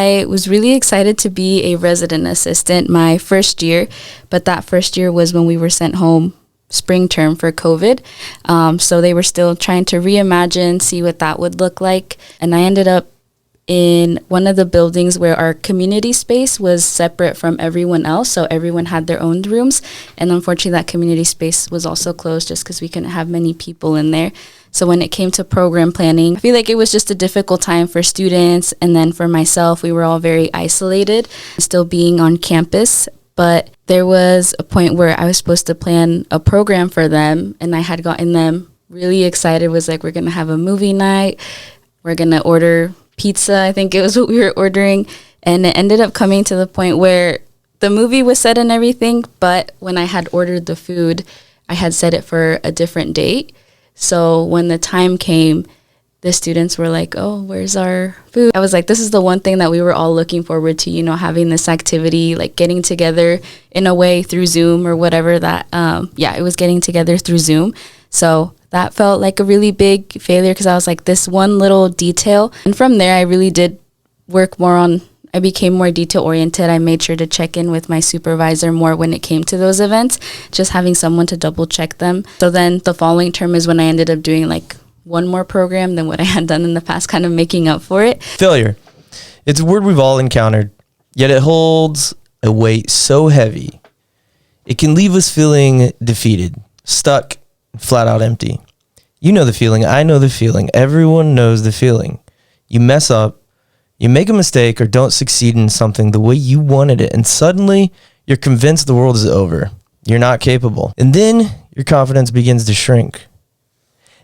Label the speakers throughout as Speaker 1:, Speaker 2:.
Speaker 1: I was really excited to be a resident assistant my first year, but that first year was when we were sent home spring term for COVID. So they were still trying to reimagine, see what that would look like. And I ended up in one of the buildings where our community space was separate from everyone else. So everyone had their own rooms. And unfortunately, that community space was also closed just because we couldn't have many people in there. So when it came to program planning, I feel like it was just a difficult time for students. And then for myself, we were all very isolated, still being on campus. But there was a point where I was supposed to plan a program for them. And I had gotten them really excited. Was like, we're going to have a movie night. We're going to order pizza. I think it was what we were ordering. And it ended up coming to the point where the movie was set and everything. But when I had ordered the food, I had set it for a different date. So when the time came, the students were like, oh, where's our food? I was like, this is the one thing that we were all looking forward to, you know, having this activity, like getting together in a way through Zoom or whatever that, it was getting together through Zoom. So that felt like a really big failure because I was like, this one little detail. And from there, I really did work more on, I became more detail oriented. I made sure to check in with my supervisor more when it came to those events, just having someone to double check them. So then the following term is when I ended up doing like one more program than what I had done in the past, kind of making up for it.
Speaker 2: Failure. It's a word we've all encountered, yet it holds a weight so heavy. It can leave us feeling defeated, stuck, flat out empty. You know the feeling. I know the feeling. Everyone knows the feeling. You mess up, you make a mistake or don't succeed in something the way you wanted it, and suddenly you're convinced the world is over. You're not capable. And then your confidence begins to shrink.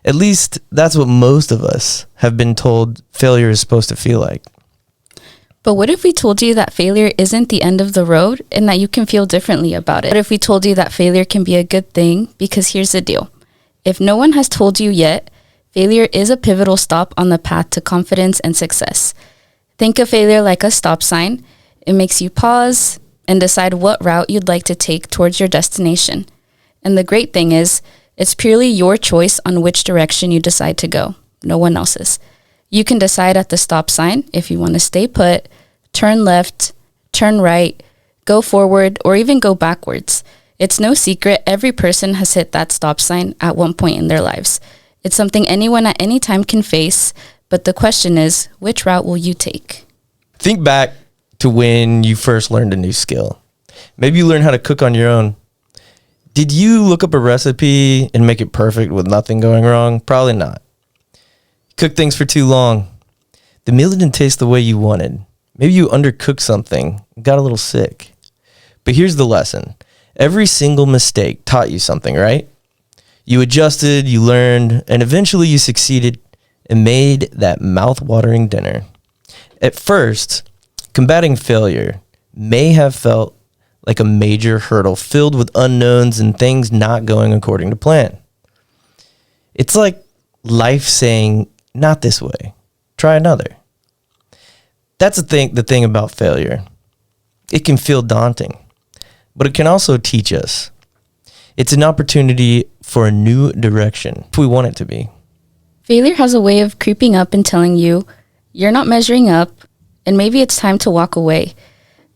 Speaker 2: At least that's what most of us have been told failure is supposed to feel like.
Speaker 1: But what if we told you that failure isn't the end of the road and that you can feel differently about it? What if we told you that failure can be a good thing? Because here's the deal. If no one has told you yet, failure is a pivotal stop on the path to confidence and success. Think of failure like a stop sign. It makes you pause and decide what route you'd like to take towards your destination. And the great thing is, it's purely your choice on which direction you decide to go, no one else's. You can decide at the stop sign if you want to stay put, turn left, turn right, go forward, or even go backwards. It's no secret every person has hit that stop sign at one point in their lives. It's something anyone at any time can face, but the question is, which route will you take?
Speaker 2: Think back to when you first learned a new skill. Maybe you learned how to cook on your own. Did you look up a recipe and make it perfect with nothing going wrong? Probably not. Cooked things for too long. The meal didn't taste the way you wanted. Maybe you undercooked something and got a little sick. But here's the lesson. Every single mistake taught you something, right? You adjusted, you learned, and eventually you succeeded and made that mouth-watering dinner. At first, combating failure may have felt like a major hurdle filled with unknowns and things not going according to plan. It's like life saying, not this way, try another. That's the thing about failure. It can feel daunting, but it can also teach us. It's an opportunity for a new direction if we want it to be.
Speaker 1: Failure has a way of creeping up and telling you, you're not measuring up, and maybe it's time to walk away.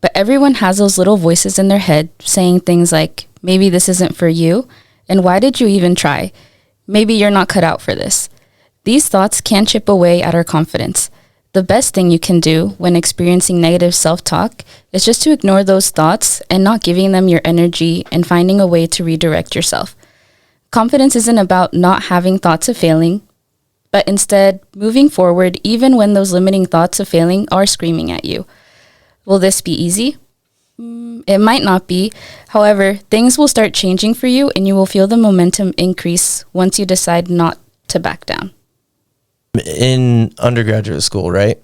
Speaker 1: But everyone has those little voices in their head saying things like, maybe this isn't for you, and why did you even try? Maybe you're not cut out for this. These thoughts can chip away at our confidence. The best thing you can do when experiencing negative self-talk is just to ignore those thoughts and not giving them your energy and finding a way to redirect yourself. Confidence isn't about not having thoughts of failing, but instead moving forward even when those limiting thoughts of failing are screaming at you. Will this be easy? It might not be. However, things will start changing for you and you will feel the momentum increase once you decide not to back down.
Speaker 2: In undergraduate school, right?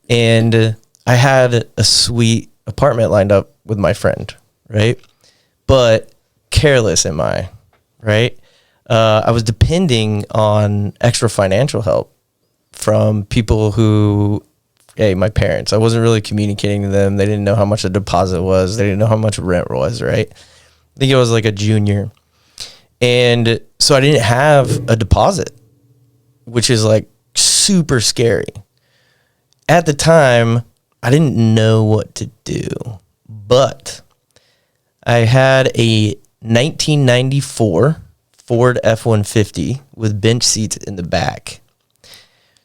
Speaker 2: And I had a sweet apartment lined up with my friend, right? But careless am I, right? I was depending on extra financial help from people who, my parents. I wasn't really communicating to them. They didn't know how much the deposit was. They didn't know how much rent was, right? I think I was like a junior. And so I didn't have a deposit, which is like super scary. At the time, I didn't know what to do. But I had a 1994 Ford F-150 with bench seats in the back.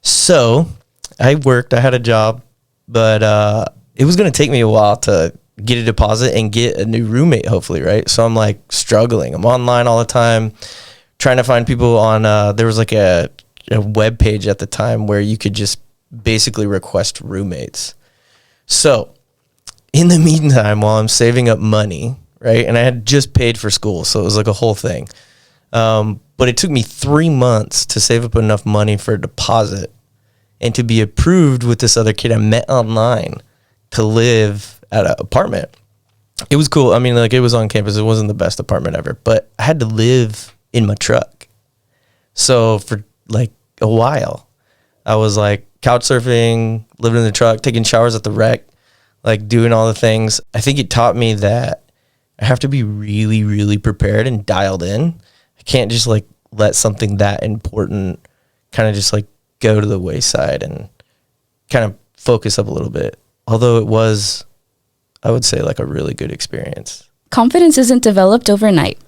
Speaker 2: So I had a job, but it was going to take me a while to get a deposit and get a new roommate, hopefully, right? So I'm like struggling. I'm online all the time, trying to find people on, there was like a web page at the time where you could just basically request roommates. So in the meantime, while I'm saving up money, right, and I had just paid for school, so it was like a whole thing. But it took me 3 months to save up enough money for a deposit and to be approved with this other kid I met online to live at an apartment. It was cool. I mean, like, it was on campus. It wasn't the best apartment ever, but I had to live in my truck. So for like a while, I was like couch surfing, living in the truck, taking showers at the rec, like doing all the things. I think it taught me that I have to be really, really prepared and dialed in. I can't just like let something that important kind of just like go to the wayside and kind of focus up a little bit. Although it was, I would say, like a really good experience.
Speaker 1: Confidence isn't developed overnight.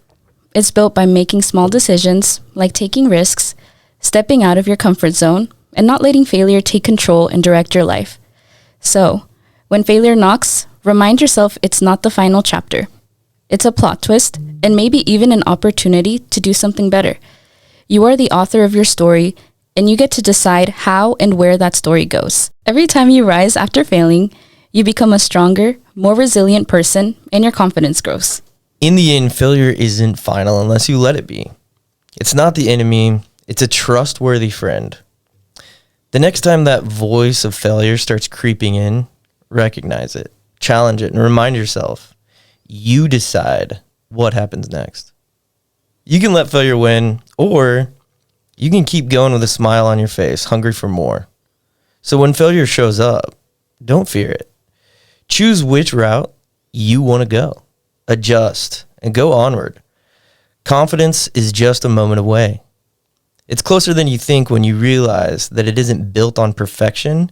Speaker 1: It's built by making small decisions, like taking risks, stepping out of your comfort zone, and not letting failure take control and direct your life. So, when failure knocks, remind yourself it's not the final chapter. It's a plot twist, and maybe even an opportunity to do something better. You are the author of your story, and you get to decide how and where that story goes. Every time you rise after failing, you become a stronger, more resilient person, and your confidence grows.
Speaker 2: In the end, failure isn't final unless you let it be. It's not the enemy. It's a trustworthy friend. The next time that voice of failure starts creeping in, recognize it, challenge it, and remind yourself, you decide what happens next. You can let failure win, or you can keep going with a smile on your face, hungry for more. So when failure shows up, don't fear it. Choose which route you want to go. Adjust and go onward. Confidence is just a moment away. It's closer than you think when you realize that it isn't built on perfection,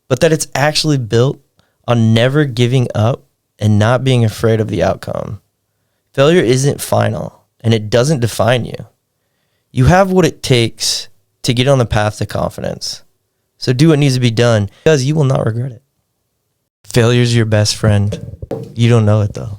Speaker 2: but that it's actually built on never giving up and not being afraid of the outcome. Failure isn't final, and it doesn't define you. You have what it takes to get on the path to confidence. So do what needs to be done, because you will not regret it. Failure's your best friend. You don't know it, though.